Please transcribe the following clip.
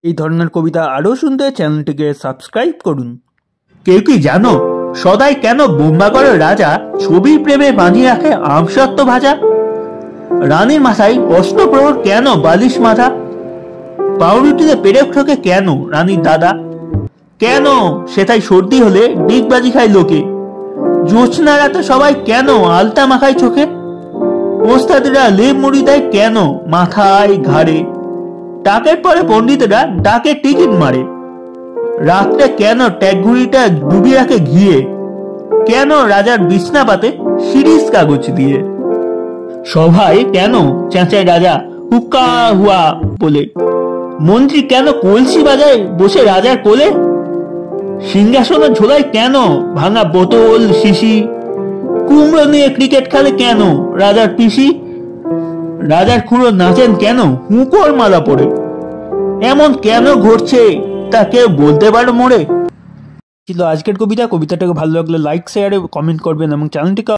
এই ধরনের কবিতা আরও শুনতে চ্যানেলটিকে সাবস্ক্রাইব করুন। কেউ কি জানো সদাই কেন বোম্বাগড়ের রাজা ছবির প্রেমে বানিয়ে রাখে আমসত্ত্ব ভাজা? রানীর মাথায় অষ্টপ্রহর কেন বালিশ মাথা? পাউরুটিতে পেরেক ঠোকে কেন রানীর দাদা? কেন সেটাই সর্দি হলে ডিগবাজি খায় লোকে? জোছনা রাতে সবাই কেন আলতা মাখায় চোখে? ওস্তাদেরা লেপ মুড়ি দেয় কেন মাথায় ঘাড়ে? টাকের পরে পণ্ডিতেরা ডাকে টিকিট মারে। রাত্রে কেন ট্যাগঘুড়িটা ডুবিয়ে রাখে ঘিয়ে? কেন রাজার বিছনা পাতে শিরিষ কাগজ দিয়ে? সভায় কেন চেঁচায় রাজা হুক্কা হুয়া বলে? মন্ত্রী কেন কলসি বাজায় বসে রাজার কোলে? সিংহাসনের ঝোলায় কেন ভাঙা বোতল শিশি? কুমড়ো নিয়ে ক্রিকেট খেলে কেন রাজার পিসি? রাজার খুঁড়ো নাচেন কেন হুঁকোর মালা পড়ে? এমন কেন ঘটছে তা কেউ বলতে পারো মোড়ে? ছিল আজকের কবিতাটাকে ভালো লাগলে লাইক শেয়ার কমেন্ট করবেন এবং চ্যানেলটিকে